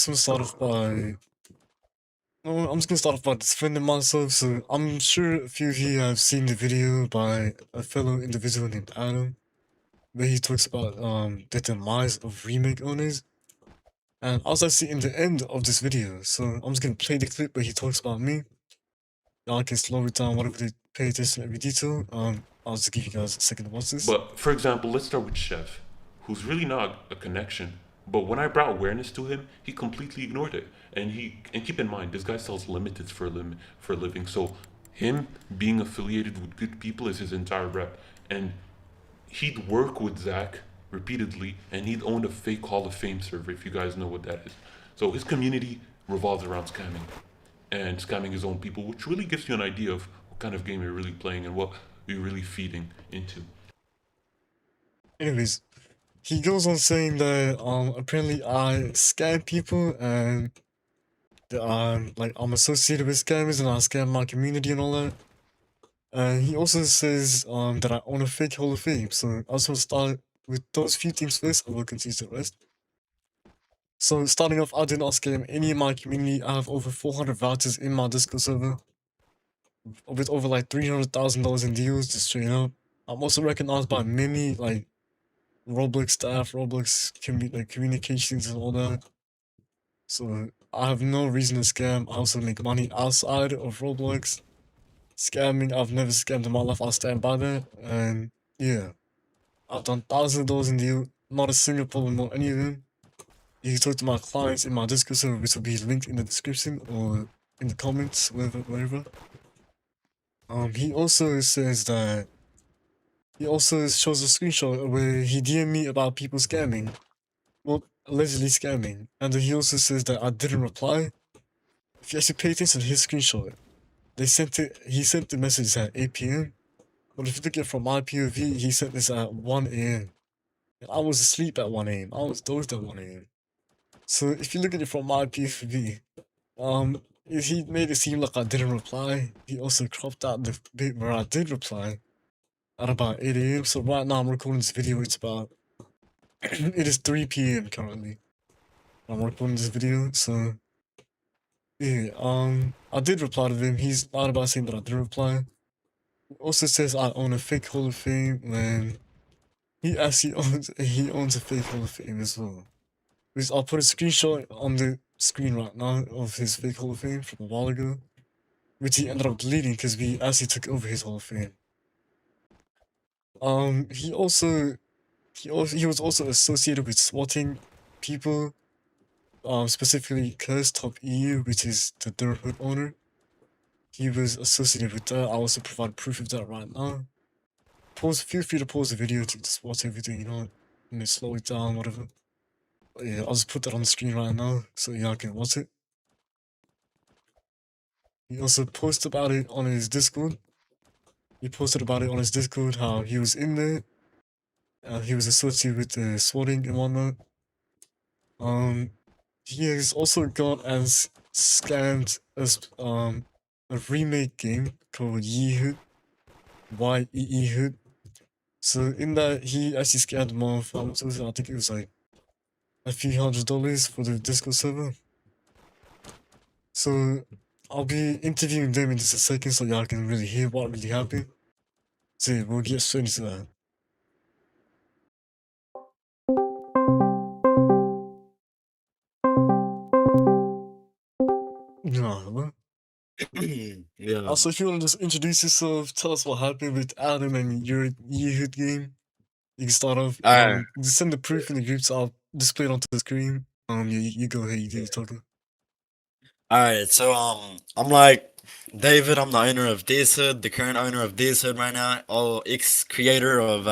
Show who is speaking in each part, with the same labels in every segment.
Speaker 1: just gonna start off by. No, I'm just gonna start off by defending myself. So I'm sure a few of you have seen the video by a fellow individual named Adam, where he talks about the demise of remake owners. And I was actually in the end of this video, so I'm just gonna play the clip where he talks about me. Y'all can slow it down, whatever they pay attention to every detail. I'll just give you guys a second to watch this.
Speaker 2: But for example, let's start with Chef, who's really not a connection. But when I brought awareness to him, he completely ignored it. And keep in mind, this guy sells limiteds for a living. So him being affiliated with good people is his entire rep. And he'd work with Zach repeatedly, and he'd own a fake Hall of Fame server, if you guys know what that is. So his community revolves around scamming and scamming his own people, which really gives you an idea of what kind of game you're really playing and what you're really feeding into.
Speaker 1: Anyways, he goes on saying that apparently I scam people and that I'm associated with scammers and I scam my community and all that. And he also says that I own a fake Hall of Fame. So I just want to start with those few things first, and we'll continue to the rest. So starting off, I did not scam any of my community. I have over 400 vouchers in my Discord server with over like $300,000 in deals, just straight up. I'm also recognized by many like Roblox staff, Roblox communications and all that. So I have no reason to scam. I also make money outside of Roblox. Scamming, I've never scammed in my life. I'll stand by that. And yeah, I've done thousands of dollars in deal. Not a single problem on any of them. You can talk to my clients in my Discord server, which will be linked in the description or in the comments, wherever. He also says that he also shows a screenshot where he DM'd me about people scamming. Well, allegedly scamming. And he also says that I didn't reply. If you actually pay attention to his screenshot, he sent the message at 8 p.m. But if you look at it from my POV, he sent this at 1 a.m. And I was asleep at 1 a.m. I was dozed at 1 a.m. So if you look at it from my POV, he made it seem like I didn't reply. He also cropped out the bit where I did reply at about 8 a.m. So right now I'm recording this video, it's about it is 3 p.m. currently. I'm recording this video, so yeah, I did reply to him. He's lied about saying that I didn't reply. He also says I own a fake Hall of Fame when he actually owns a fake Hall of Fame as well. Which I'll put a screenshot on the screen right now of his fake Hall of Fame from a while ago, which he ended up deleting because we actually took over his Hall of Fame. He was also associated with swatting people, specifically Curse Top EU, which is the Dirt Hood owner. He was associated with that. I also provide proof of that right now. Feel free to pause the video to just watch everything, you know, and slow it down, whatever. But yeah, I'll just put that on the screen right now so y'all can watch it. He also posted about it on his Discord. How he was in there. He was associated with the swatting and whatnot. He has also gone and scammed a remake game called Yeehood, Yeehood. So in that, he actually scammed him off. I think it was like a few $100s for the Discord server. So I'll be interviewing them in just a second so y'all can really hear what really happened. So yeah, we'll get straight into that. No,
Speaker 3: Yeah.
Speaker 1: also, if you want to just introduce yourself, tell us what happened with Adam and your Yeehood game. You can start off.
Speaker 3: Alright.
Speaker 1: Just send the proof in the group, so I'll display it onto the screen. You go ahead, you do your talking.
Speaker 3: Alright, so I'm like David, I'm the owner of Deershood, the current owner of Deershood right now, or ex-creator of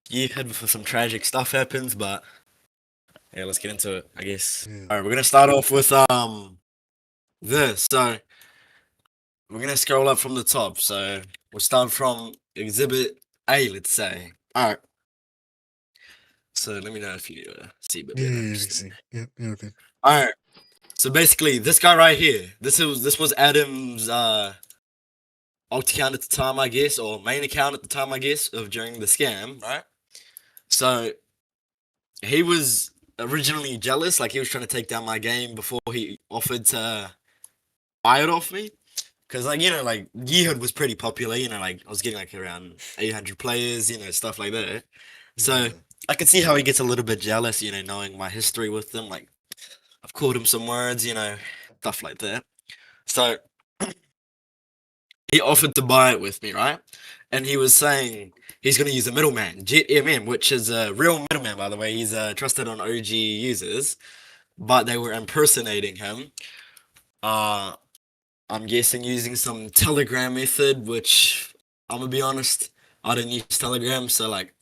Speaker 3: Yeehood before some tragic stuff happens, but yeah, let's get into it, I guess.
Speaker 1: Yeah.
Speaker 3: Alright, we're gonna start off with this. So we're gonna scroll up from the top. So we'll start from exhibit A, let's say. Alright. So let me know if you see a bit better.
Speaker 1: Yeah, see. Yeah, okay.
Speaker 3: Alright. So basically, this guy right here, this was Adam's alt account at the time, I guess, or main account at the time, I guess, of during the scam, right? So he was originally jealous. Like he was trying to take down my game before he offered to buy it off me. Cause like like Yeehood was pretty popular. Like I was getting like around 800 players. Stuff like that. So
Speaker 1: Yeah.
Speaker 3: I could see how he gets a little bit jealous. Knowing my history with them. Like I've called him some words. Stuff like that. So he offered to buy it with me, right? And he was saying he's going to use a middleman, JMM, which is a real middleman, by the way. He's trusted on OG users, but they were impersonating him. I'm guessing using some Telegram method, which I'm gonna be honest, I didn't use Telegram, so like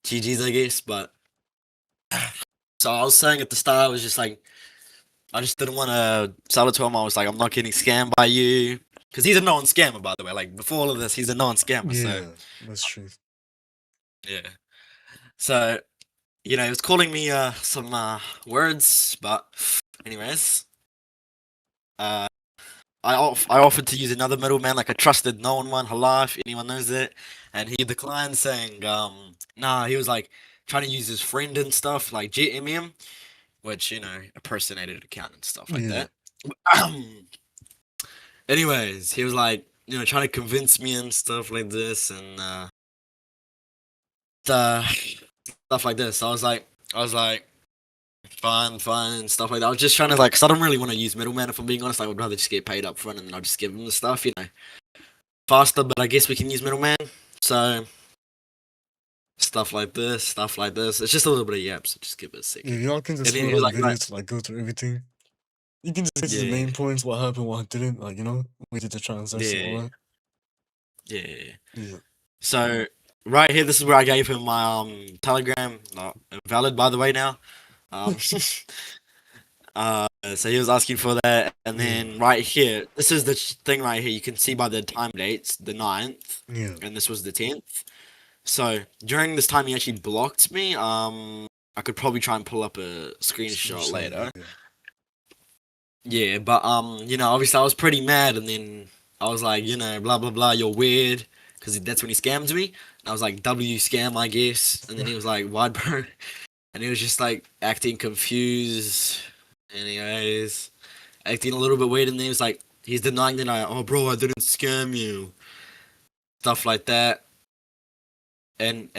Speaker 3: GG's, I guess. But so I was saying at the start, I was just like, I just didn't want to sell it to him. I was like, I'm not getting scammed by you. Because he's a known scammer, by the way. Like, before all of this, he's a known scammer. So,
Speaker 1: Yeah, that's true.
Speaker 3: yeah. So, he was calling me some words, but anyways, uh, I offered to use another middleman, like a trusted known one, Hala, if anyone knows it, and he declined, saying, nah, he was like trying to use his friend and stuff, like JMM, which impersonated account and stuff like
Speaker 1: Yeah.
Speaker 3: that. Anyways, he was like, trying to convince me and stuff like this, and stuff like this. So I was like, fine, and stuff like that. I was just trying to cause I don't really want to use middleman. If I'm being honest, I would rather just get paid up front and then I'll just give him the stuff, faster. But I guess we can use middleman. So stuff like this. It's just a little bit of yaps. So just give it a second.
Speaker 1: Yeah, y'all can just
Speaker 3: And then
Speaker 1: put
Speaker 3: he was
Speaker 1: on
Speaker 3: like,
Speaker 1: video to go through everything. You can just get to the
Speaker 3: Yeah.
Speaker 1: main points, what happened, what didn't, we did the transaction, all that.
Speaker 3: yeah.
Speaker 1: Yeah.
Speaker 3: So right here, this is where I gave him my Telegram. Not invalid, by the way. Now. So he was asking for that, and then right here, this is the thing right here. You can see by the time dates, the 9th,
Speaker 1: Yeah.
Speaker 3: and this was the 10th. So during this time, he actually blocked me. I could probably try and pull up a screenshot later.
Speaker 1: Yeah.
Speaker 3: Yeah, but obviously I was pretty mad, and then I was like, blah blah blah, you're weird, because that's when he scammed me. And I was like, W scam, I guess. And then he was like, what, bro? And he was just like acting confused. Anyways, acting a little bit weird, and then he was like, he's denying that oh bro, I didn't scam you. Stuff like that. And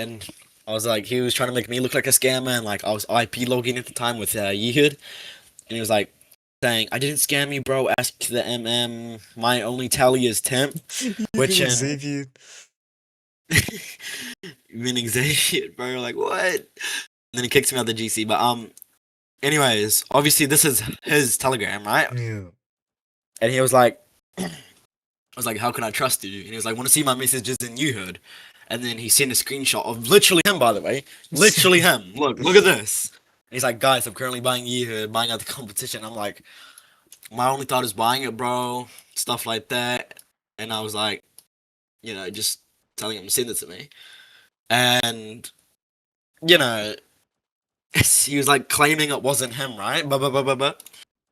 Speaker 3: I was like, he was trying to make me look like a scammer, and like I was IP logging at the time with Yehood, and he was like saying, I didn't scam you, bro. Ask the MM. My only tally is temp. Which
Speaker 1: Xavier.
Speaker 3: meaning Xavier, bro. Like what? And then he kicks me out the GC. But anyways, obviously this is his Telegram, right?
Speaker 1: Yeah.
Speaker 3: And he was like, I was like, how can I trust you? And he was like, want to see my messages in Yehood? And then he sent a screenshot of literally him, by the way. Literally him. Look at this. And he's like, guys, I'm currently buying Yehood, buying out the competition. I'm like, my only thought is buying it, bro. Stuff like that. And I was like, just telling him to send it to me. And, he was like claiming it wasn't him, right? But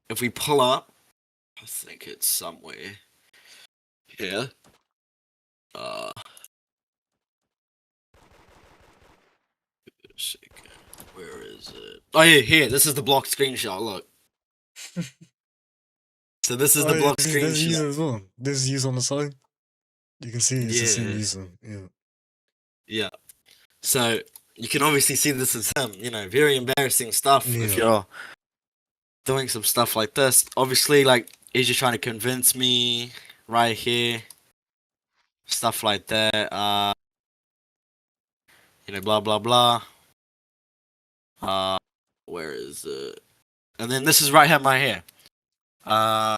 Speaker 3: if we pull up, I think it's somewhere here. Where is it? Oh yeah, here. This is the blocked screenshot. Look. So this is the blocked
Speaker 1: There's a
Speaker 3: screenshot.
Speaker 1: user as well. There's a user on the side. You can see it's the same
Speaker 3: Yeah.
Speaker 1: user. Yeah.
Speaker 3: Yeah. So you can obviously see this is him. Very embarrassing stuff if
Speaker 1: Yeah.
Speaker 3: you're doing some stuff like this. Obviously, like he's just trying to convince me right here. Stuff like that. Blah blah blah. Where is it? And then this is right here.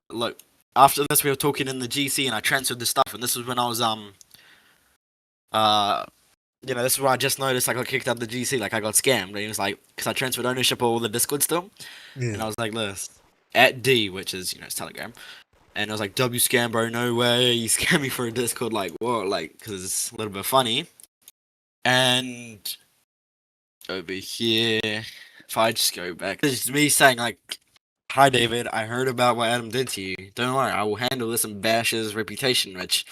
Speaker 3: Look. After this, we were talking in the GC, and I transferred the stuff, and this was when I was this is where I just noticed I got kicked out of the GC, like I got scammed. And he was like, because I transferred ownership of all the Discord still, and I
Speaker 1: Yeah.
Speaker 3: was like, this at D, which is it's Telegram, and I was like, W scam, bro, no way, you scam me for a Discord, like what, like because it's a little bit funny. And over here, if I just go back, it's me saying like, hi David, I heard about what Adam did to you. Don't worry, I will handle this and bash his reputation, which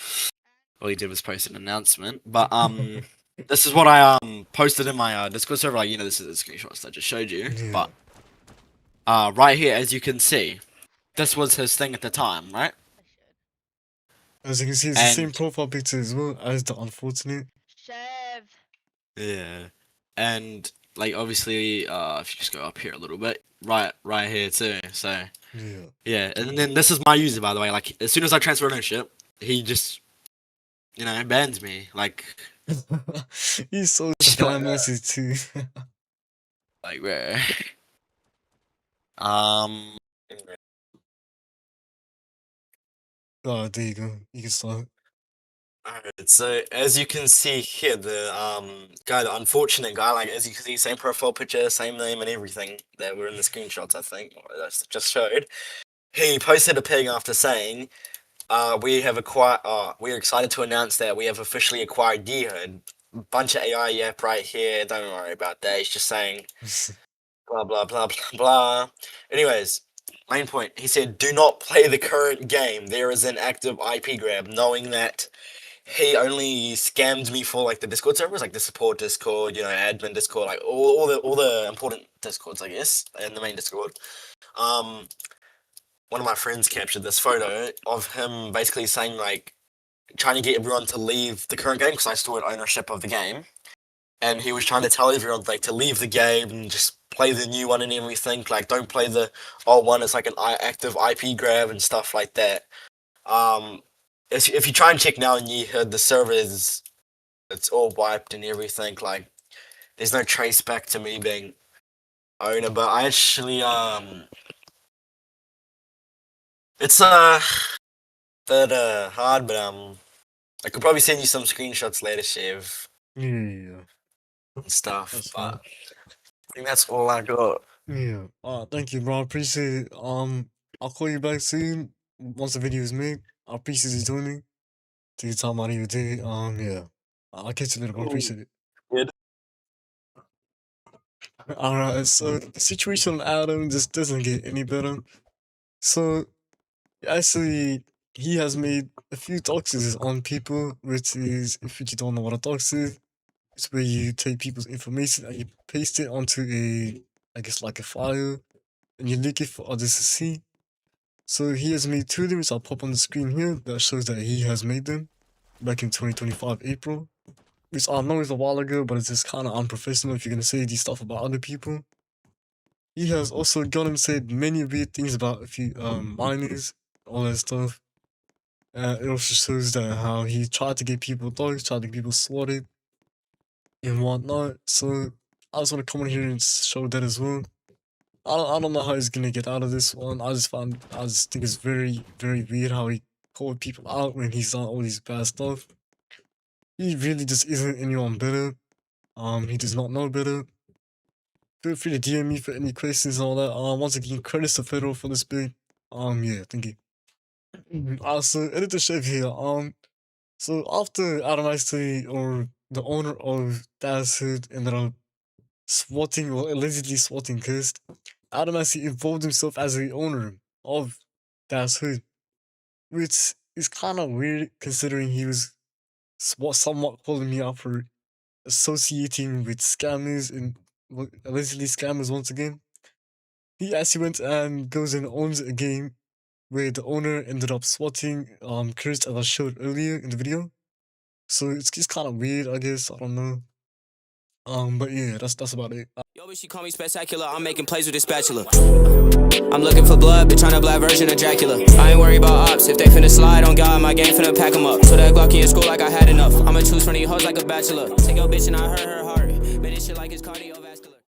Speaker 3: all he did was post an announcement. But this is what I posted in my Discord server. Like, this is the screenshots I just showed you.
Speaker 1: Yeah.
Speaker 3: But right here, as you can see, this was his thing at the time, right?
Speaker 1: As you can see, it's the same
Speaker 3: And
Speaker 1: profile picture as well as the unfortunate.
Speaker 4: Chev.
Speaker 3: yeah, and like obviously, if you just go up here a little bit, right here too. So
Speaker 1: Yeah.
Speaker 3: yeah, and then this is my user, by the way. Like, as soon as I transfer ownership, he just bans me. Like,
Speaker 1: He's so
Speaker 3: Shut
Speaker 1: damn
Speaker 3: up.
Speaker 1: messy too.
Speaker 3: like where? Um.
Speaker 1: Oh, there you go. You can start.
Speaker 3: Alright, so as you can see here, the guy, the unfortunate guy, like as you can see, same profile picture, same name, and everything that were in the screenshots, I think, or that I just showed. He posted a ping after saying, we're excited to announce that we have officially acquired Yehood. Bunch of AI yap right here. Don't worry about that. He's just saying blah blah blah blah blah. Anyways, main point. He said, "Do not play the current game. There is an active IP grab." Knowing that he only scammed me for like the Discord servers, like the support Discord, admin Discord, like all the important Discords, I guess, and the main Discord. One of my friends captured this photo of him basically saying like trying to get everyone to leave the current game because I still had ownership of the game, and he was trying to tell everyone like to leave the game and just play the new one and everything. Like, don't play the old one. It's like an active IP grab and stuff like that. If you try and check now and you heard the servers, it's all wiped and everything. Like, there's no trace back to me being owner. But I actually it's bit hard, but I could probably send you some screenshots later, Shiv,
Speaker 1: Yeah.
Speaker 3: and stuff.
Speaker 1: That's
Speaker 3: But
Speaker 1: fine.
Speaker 3: I think that's all I got.
Speaker 1: Yeah. Thank you, bro. I appreciate it. I'll call you back soon once the video is made. I appreciate you joining. Take your time out of your day. Yeah. I'll catch you later, bro. Appreciate it.
Speaker 3: Good.
Speaker 1: Alright, so the situation on Adam just doesn't get any better. So actually, he has made a few doxes on people, which is, if you don't know what a dox is, it's where you take people's information and you paste it onto I guess like a file, and you leak it for others to see. So he has made two of them, which I'll pop on the screen here, that shows that he has made them back in 2025 April. Which I know is a while ago, but it's just kind of unprofessional if you're gonna say these stuff about other people. He has also gone and said many weird things about a few minors, all that stuff. It also shows that how he tried to get people dogs, tried to get people slaughtered, and whatnot. So I just want to come in here and show that as well. I don't know how he's gonna get out of this one. I just think it's very, very weird how he called people out when he's done all these bad stuff. He really just isn't anyone better. He does not know better. Feel free to DM me for any questions and all that. Once again, credits to Federal for this bit. Yeah, thank you. Also, Editor Chef here. So after Adam actually, or the owner of Das Hood, ended up swatting, or allegedly swatting Cursed, Adam actually involved himself as the owner of Das Hood, which is kind of weird considering he was somewhat calling me out for associating with scammers and allegedly scammers once again. He actually went and goes and owns a game where the owner ended up swatting Chris, as I showed earlier in the video. So it's just kind of weird, I guess. I don't know. But yeah, that's about it.
Speaker 5: Yo, bitch, she call me spectacular. I'm making plays with this spatula. I'm looking for blood, bitch, I'm a black version of Dracula. I ain't worried about ops. If they finna slide on God, my game finna pack 'em up. So that Glocky in school like I had enough. I'ma choose from these hoes like a bachelor. Take your bitch and I hurt her heart. Man, this shit like it's cardio.